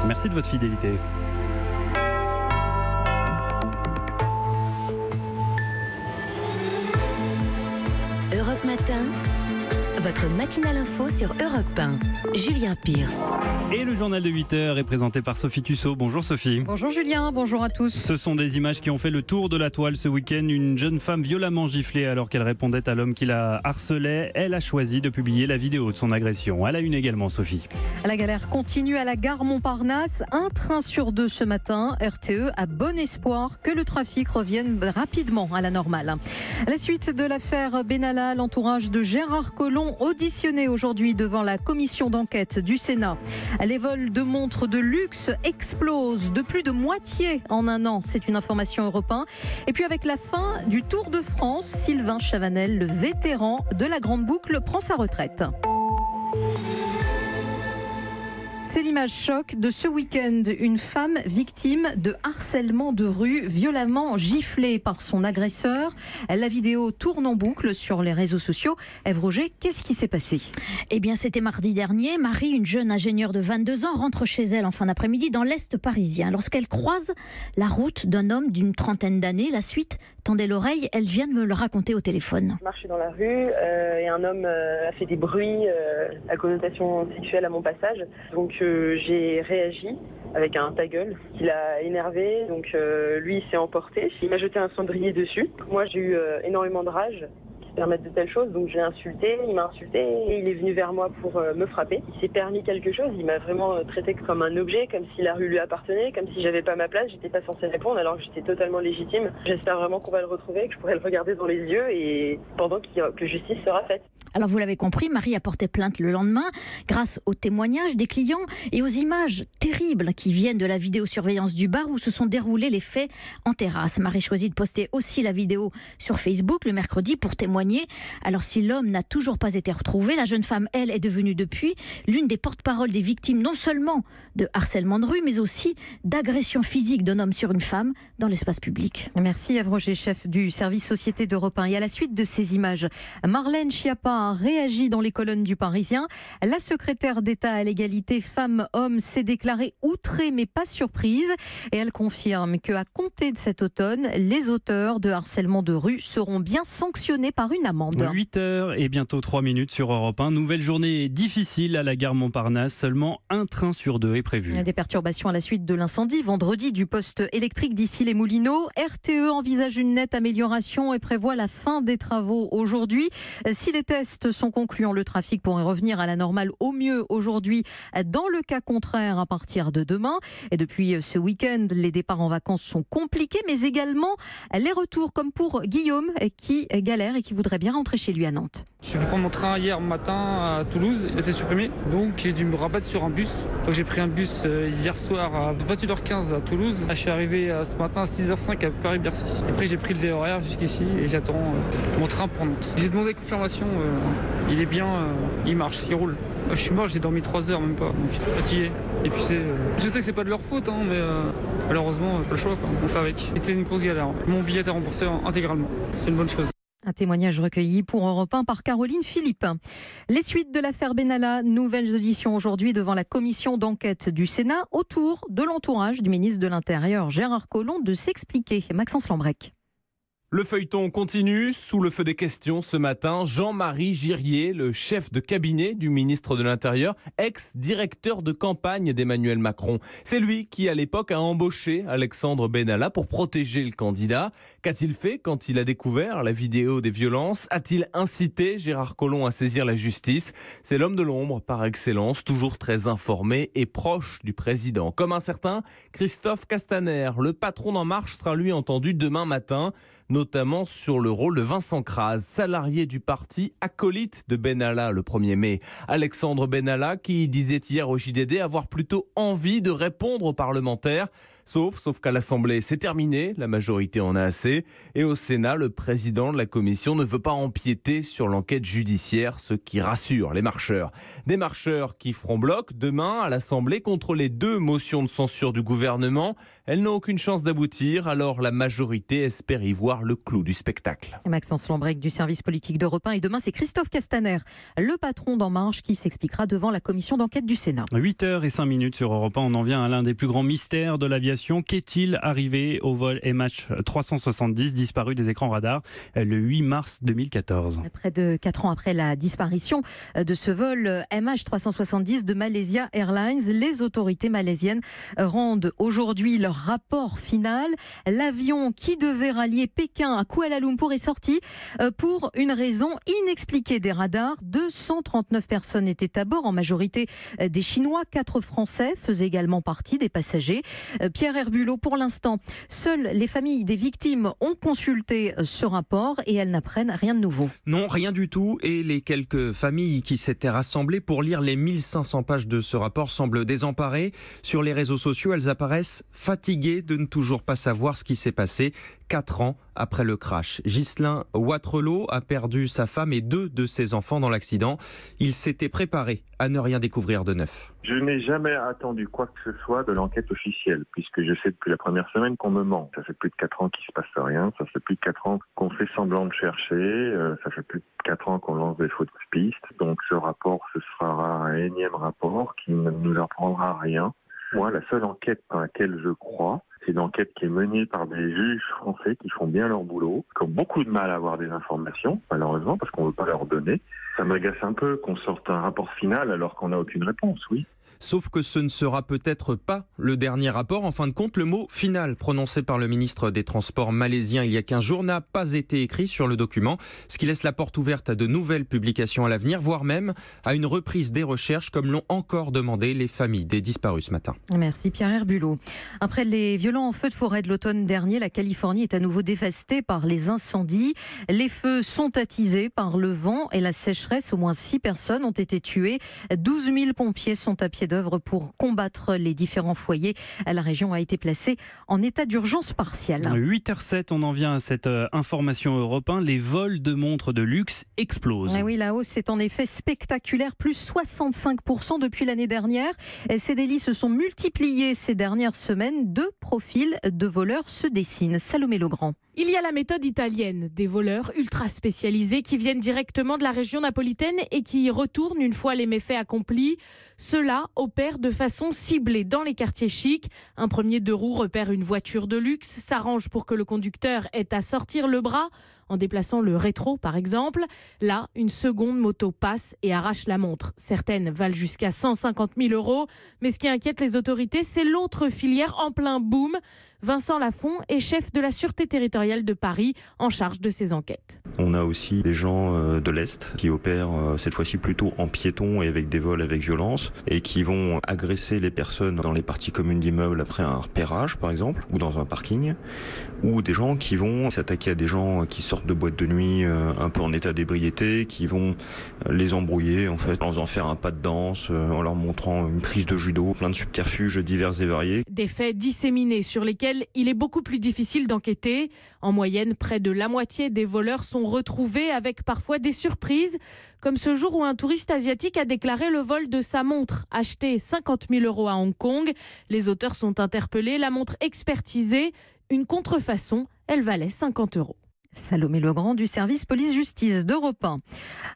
Merci de votre fidélité. Europe Matin, votre matinale info sur Europe 1. Julien Pierce. Et le journal de 8h est présenté par Sophie Tussaud. Bonjour Sophie. Bonjour Julien, bonjour à tous. Ce sont des images qui ont fait le tour de la toile ce week-end. Une jeune femme violemment giflée alors qu'elle répondait à l'homme qui la harcelait. Elle a choisi de publier la vidéo de son agression. À la une également, Sophie. La galère continue à la gare Montparnasse. Un train sur deux ce matin. RTE a bon espoir que le trafic revienne rapidement à la normale. La suite de l'affaire Benalla, l'entourage de Gérard Collomb auditionné aujourd'hui devant la commission d'enquête du Sénat. Les vols de montres de luxe explosent de plus de moitié en un an. C'est une information Europe 1. Et puis avec la fin du Tour de France, Sylvain Chavanel, le vétéran de la Grande Boucle, prend sa retraite. C'est l'image choc de ce week-end. Une femme victime de harcèlement de rue, violemment giflée par son agresseur. La vidéo tourne en boucle sur les réseaux sociaux. Ève Roger, qu'est-ce qui s'est passé ? Eh bien, c'était mardi dernier. Marie, une jeune ingénieure de 22 ans, rentre chez elle en fin d'après-midi dans l'Est parisien. Lorsqu'elle croise la route d'un homme d'une trentaine d'années, la suite, tendez l'oreille, elle vient de me le raconter au téléphone. Je marchais dans la rue et un homme a fait des bruits à connotation sexuelle à mon passage. Donc j'ai réagi avec un ta gueule qui l'a énervé. Donc lui il s'est emporté. Il m'a jeté un cendrier dessus. Moi j'ai eu énormément de rage qui se permettent de telles choses. Donc je l'ai insulté, il m'a insulté et il est venu vers moi pour me frapper. Il s'est permis quelque chose. Il m'a vraiment traité comme un objet, comme si la rue lui appartenait, comme si j'avais pas ma place. J'étais pas censée répondre alors que j'étais totalement légitime. J'espère vraiment qu'on va le retrouver, que je pourrai le regarder dans les yeux et pendant que justice sera faite. Alors vous l'avez compris, Marie a porté plainte le lendemain grâce aux témoignages des clients et aux images terribles qui viennent de la vidéosurveillance du bar où se sont déroulés les faits en terrasse. Marie choisit de poster aussi la vidéo sur Facebook le mercredi pour témoigner. Alors si l'homme n'a toujours pas été retrouvé, la jeune femme, elle, est devenue depuis l'une des porte-paroles des victimes non seulement de harcèlement de rue mais aussi d'agression physique d'un homme sur une femme dans l'espace public. Merci Ève Roger, chef du service société d'Europe 1. Et à la suite de ces images, Marlène Schiappa a réagi dans les colonnes du Parisien. La secrétaire d'État à l'égalité femmes-hommes s'est déclarée outrée mais pas surprise. Et elle confirme qu'à compter de cet automne, les auteurs de harcèlement de rue seront bien sanctionnés par une amende. 8h et bientôt 3 minutes sur Europe 1. Nouvelle journée difficile à la gare Montparnasse. Seulement un train sur deux est prévu. Il y a des perturbations à la suite de l'incendie vendredi du poste électrique d'Issy-les-Moulineaux. RTE envisage une nette amélioration et prévoit la fin des travaux aujourd'hui. Si les tests sont concluants, le trafic pourrait revenir à la normale au mieux aujourd'hui. Dans le cas contraire, à partir de demain. Et depuis ce week-end, les départs en vacances sont compliqués, mais également les retours, comme pour Guillaume qui galère et qui voudrait bien rentrer chez lui à Nantes. Je vais prendre mon train hier matin à Toulouse, il a été supprimé, donc j'ai dû me rabattre sur un bus. Donc j'ai pris un bus hier soir à 21h15 à Toulouse. Là, je suis arrivé ce matin à 6h05 à Paris-Bercy. Après j'ai pris le VER jusqu'ici et j'attends mon train pour Nantes. J'ai demandé confirmation, il est bien, il marche, il roule. Je suis mort, j'ai dormi 3 heures même pas, donc je suis fatigué. Et puis je sais que c'est pas de leur faute, mais malheureusement, pas le choix, quoi. On fait avec. C'est une grosse galère. Mon billet est remboursé intégralement, c'est une bonne chose. Un témoignage recueilli pour Europe 1 par Caroline Philippe. Les suites de l'affaire Benalla, nouvelles auditions aujourd'hui devant la commission d'enquête du Sénat autour de l'entourage du ministre de l'Intérieur Gérard Collomb de s'expliquer. Maxence Lambrec. Le feuilleton continue. Sous le feu des questions ce matin, Jean-Marie Girier, le chef de cabinet du ministre de l'Intérieur, ex-directeur de campagne d'Emmanuel Macron. C'est lui qui, à l'époque, a embauché Alexandre Benalla pour protéger le candidat. Qu'a-t-il fait quand il a découvert la vidéo des violences ? A-t-il incité Gérard Collomb à saisir la justice ? C'est l'homme de l'ombre par excellence, toujours très informé et proche du président. Comme un certain Christophe Castaner, le patron d'En Marche sera lui entendu demain matin, notamment sur le rôle de Vincent Crase, salarié du parti acolyte de Benalla le 1er mai. Alexandre Benalla qui disait hier au JDD avoir plutôt envie de répondre aux parlementaires. Sauf qu'à l'Assemblée, c'est terminé, la majorité en a assez. Et au Sénat, le président de la commission ne veut pas empiéter sur l'enquête judiciaire, ce qui rassure les marcheurs. Des marcheurs qui feront bloc demain à l'Assemblée contre les 2 motions de censure du gouvernement. Elles n'ont aucune chance d'aboutir, alors la majorité espère y voir le clou du spectacle. Maxence Lambrec du service politique d'Europe 1 et demain c'est Christophe Castaner, le patron d'En Marche, qui s'expliquera devant la commission d'enquête du Sénat. 8h05 sur Europe 1, on en vient à l'un des plus grands mystères de l'aviation. Qu'est-il arrivé au vol MH370 disparu des écrans radars le 8 mars 2014 ? Près de 4 ans après la disparition de ce vol MH370 de Malaysia Airlines, les autorités malaisiennes rendent aujourd'hui leur rapport final. L'avion qui devait rallier Pékin à Kuala Lumpur est sorti pour une raison inexpliquée des radars. 239 personnes étaient à bord, en majorité des Chinois. 4 Français faisaient également partie des passagers. Pierre Herbulot, pour l'instant, seules les familles des victimes ont consulté ce rapport et elles n'apprennent rien de nouveau. Non, rien du tout. Et les quelques familles qui s'étaient rassemblées pour lire les 1500 pages de ce rapport semblent désemparées. Sur les réseaux sociaux, elles apparaissent fatiguées de ne toujours pas savoir ce qui s'est passé 4 ans après le crash. Ghislain Watrelot a perdu sa femme et 2 de ses enfants dans l'accident. Il s'était préparé à ne rien découvrir de neuf. Je n'ai jamais attendu quoi que ce soit de l'enquête officielle, puisque je sais depuis la première semaine qu'on me ment. Ça fait plus de 4 ans qu'il se passe rien, ça fait plus de 4 ans qu'on fait semblant de chercher, ça fait plus de 4 ans qu'on lance des fausses pistes. Donc ce rapport, ce sera un énième rapport qui ne nous apprendra rien. Moi, la seule enquête dans laquelle je crois, c'est l'enquête qui est menée par des juges français qui font bien leur boulot, qui ont beaucoup de mal à avoir des informations, malheureusement, parce qu'on ne veut pas leur donner. Ça m'agace un peu qu'on sorte un rapport final alors qu'on n'a aucune réponse, oui. Sauf que ce ne sera peut-être pas le dernier rapport. En fin de compte, le mot final prononcé par le ministre des Transports malaisien il y a 15 jours n'a pas été écrit sur le document, ce qui laisse la porte ouverte à de nouvelles publications à l'avenir, voire même à une reprise des recherches, comme l'ont encore demandé les familles des disparus ce matin. Merci Pierre Herbulot. Après les violents feux de forêt de l'automne dernier, la Californie est à nouveau dévastée par les incendies. Les feux sont attisés par le vent et la sécheresse. Au moins 6 personnes ont été tuées. 12 000 pompiers sont à pied d'œuvre pour combattre les différents foyers. La région a été placée en état d'urgence partielle. 8h07, on en vient à cette information Europe 1. Les vols de montres de luxe explosent. Oui, la hausse est en effet spectaculaire, plus 65% depuis l'année dernière. Ces délits se sont multipliés ces dernières semaines. 2 profils de voleurs se dessinent. Salomé Legrand. Il y a la méthode italienne, des voleurs ultra spécialisés qui viennent directement de la région napolitaine et qui y retournent une fois les méfaits accomplis. Ceux-là opèrent de façon ciblée dans les quartiers chics. Un premier 2 roues repère une voiture de luxe, s'arrange pour que le conducteur ait à sortir le bras en déplaçant le rétro par exemple. Là, une seconde moto passe et arrache la montre. Certaines valent jusqu'à 150 000 €. Mais ce qui inquiète les autorités, c'est l'autre filière en plein boom. Vincent Lafont est chef de la Sûreté territoriale de Paris, en charge de ces enquêtes. On a aussi des gens de l'Est qui opèrent cette fois-ci plutôt en piéton et avec des vols avec violence et qui vont agresser les personnes dans les parties communes d'immeubles après un repérage par exemple, ou dans un parking, ou des gens qui vont s'attaquer à des gens qui sortent de boîtes de nuit un peu en état d'ébriété, qui vont les embrouiller en fait, en faisant faire un pas de danse, en leur montrant une prise de judo, plein de subterfuges divers et variés. Des faits disséminés sur lesquels il est beaucoup plus difficile d'enquêter. En moyenne, près de la moitié des voleurs sont retrouvés avec parfois des surprises, comme ce jour où un touriste asiatique a déclaré le vol de sa montre, achetée 50 000 € à Hong Kong. Les auteurs sont interpellés, la montre expertisée, une contrefaçon, elle valait 50 €. Salomé Legrand du service police-justice d'Europe 1.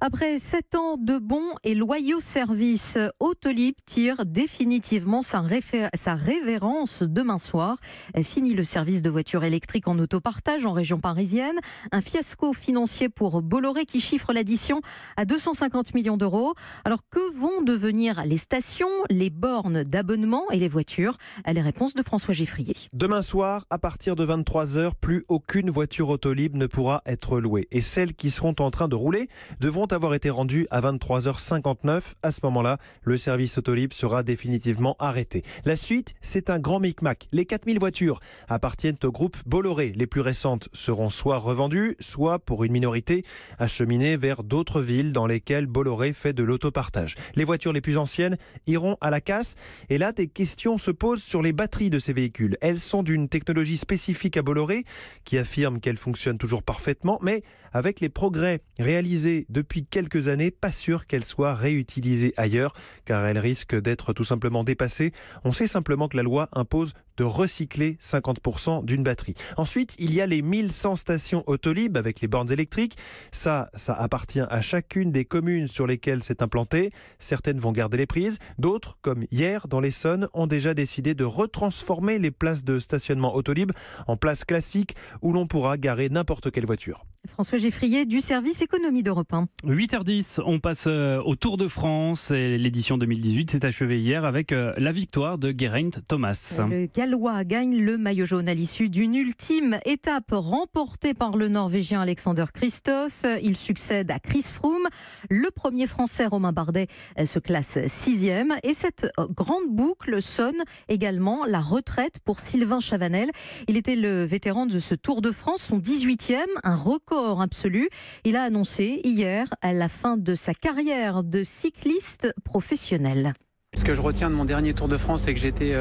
Après 7 ans de bons et loyaux services, Autolib tire définitivement sa révérence demain soir. Fini le service de voitures électriques en autopartage en région parisienne. Un fiasco financier pour Bolloré qui chiffre l'addition à 250 millions d'euros. Alors que vont devenir les stations, les bornes d'abonnement et les voitures ? Les réponses de François Geffrier. Demain soir, à partir de 23h, plus aucune voiture Autolib ne ne pourra être louée. Et celles qui seront en train de rouler devront avoir été rendues à 23h59. À ce moment-là, le service Autolib sera définitivement arrêté. La suite, c'est un grand micmac. Les 4000 voitures appartiennent au groupe Bolloré. Les plus récentes seront soit revendues, soit, pour une minorité, acheminées vers d'autres villes dans lesquelles Bolloré fait de l'autopartage. Les voitures les plus anciennes iront à la casse. Et là, des questions se posent sur les batteries de ces véhicules. Elles sont d'une technologie spécifique à Bolloré, qui affirme qu'elles fonctionnent toujours parfaitement, mais avec les progrès réalisés depuis quelques années, pas sûr qu'elles soient réutilisées ailleurs, car elles risquent d'être tout simplement dépassées. On sait simplement que la loi impose de recycler 50% d'une batterie. Ensuite, il y a les 1100 stations Autolib avec les bornes électriques. Ça appartient à chacune des communes sur lesquelles c'est implanté. Certaines vont garder les prises. D'autres, comme hier dans l'Essonne, ont déjà décidé de retransformer les places de stationnement Autolib en places classiques où l'on pourra garer n'importe quelle voiture. François Geffrier du service économie d'Europe 1. 8h10, on passe au Tour de France. Et l'édition 2018 s'est achevée hier avec la victoire de Geraint Thomas. Le Gallois gagne le maillot jaune à l'issue d'une ultime étape remportée par le Norvégien Alexander Kristoff. Il succède à Chris Froome. Le premier Français, Romain Bardet, se classe 6e. Et cette grande boucle sonne également la retraite pour Sylvain Chavanel. Il était le vétéran de ce Tour de France, son 18e, un record absolu. Il a annoncé hier à la fin de sa carrière de cycliste professionnel. Ce que je retiens de mon dernier Tour de France, c'est que j'étais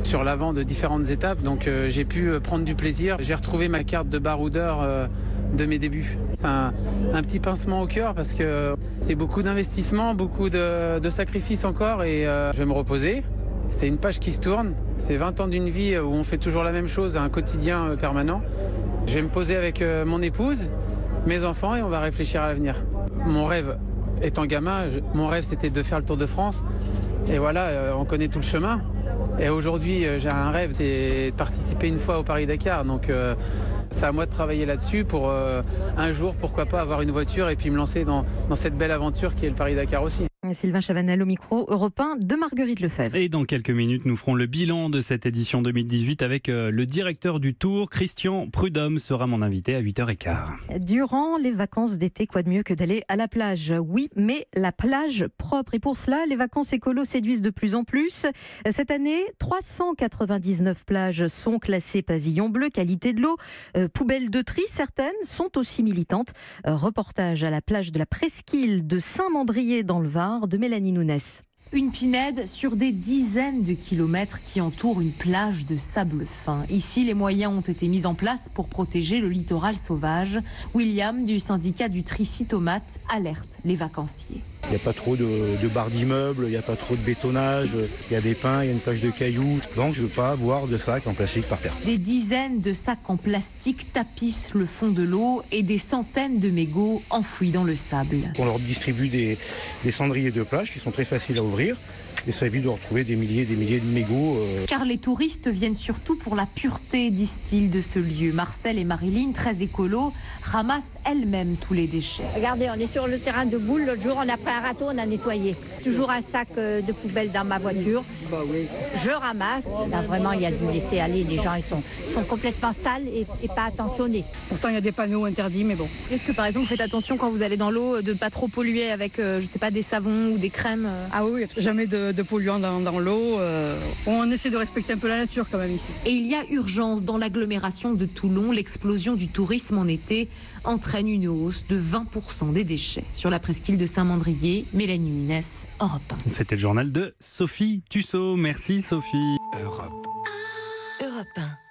sur l'avant de différentes étapes, donc j'ai pu prendre du plaisir. J'ai retrouvé ma carte de baroudeur de mes débuts. C'est un petit pincement au cœur parce que c'est beaucoup d'investissement, beaucoup de sacrifices encore et je vais me reposer. C'est une page qui se tourne, c'est 20 ans d'une vie où on fait toujours la même chose, un quotidien permanent. Je vais me poser avec mon épouse, mes enfants et on va réfléchir à l'avenir. Mon rêve étant gamin, mon rêve c'était de faire le Tour de France. Et voilà, on connaît tout le chemin. Et aujourd'hui, j'ai un rêve, c'est de participer une fois au Paris-Dakar. Donc, c'est à moi de travailler là-dessus pour un jour, pourquoi pas, avoir une voiture et puis me lancer dans cette belle aventure qui est le Paris-Dakar aussi. Sylvain Chavanel au micro, Europe 1 de Marguerite Lefebvre. Et dans quelques minutes, nous ferons le bilan de cette édition 2018 avec le directeur du Tour, Christian Prudhomme, sera mon invité à 8h15. Durant les vacances d'été, quoi de mieux que d'aller à la plage? Oui, mais la plage propre. Et pour cela, les vacances écolo séduisent de plus en plus. Cette année, 399 plages sont classées pavillon bleu, qualité de l'eau, poubelles de tri. Certaines sont aussi militantes. Reportage à la plage de la Presqu'île de Saint-Mandrier dans le Var de Mélanie Nounès. Une pinède sur des dizaines de kilomètres qui entourent une plage de sable fin. Ici, les moyens ont été mis en place pour protéger le littoral sauvage. William, du syndicat du Trichy-Tomate, alerte les vacanciers. Il n'y a pas trop de barres d'immeubles, il n'y a pas trop de bétonnage, il y a des pins, il y a une plage de cailloux. Donc je ne veux pas avoir de sacs en plastique par terre. Des dizaines de sacs en plastique tapissent le fond de l'eau et des centaines de mégots enfouis dans le sable. On leur distribue des cendriers de plage qui sont très faciles à ouvrir. Et ça évite de retrouver des milliers de mégots. Car les touristes viennent surtout pour la pureté, disent-ils, de ce lieu. Marcel et Marilyn, très écolos, ramassent elles-mêmes tous les déchets. Regardez, on est sur le terrain de boule. L'autre jour, on a pris un râteau, on a nettoyé. Toujours un sac de poubelle dans ma voiture. Je ramasse. Là, vraiment, il y a du laisser aller. Les gens, ils sont complètement sales et pas attentionnés. Pourtant, il y a des panneaux interdits, mais bon. Est-ce que, par exemple, vous faites attention quand vous allez dans l'eau de ne pas trop polluer avec, je sais pas, des savons ou des crèmes Ah oui, jamais de polluants dans l'eau. On essaie de respecter un peu la nature quand même ici. Et il y a urgence dans l'agglomération de Toulon. L'explosion du tourisme en été entraîne une hausse de 20% des déchets. Sur la presqu'île de Saint-Mandrier, Mélanie Minès, Europe 1. C'était le journal de Sophie Tussaud. Merci Sophie. Europe 1.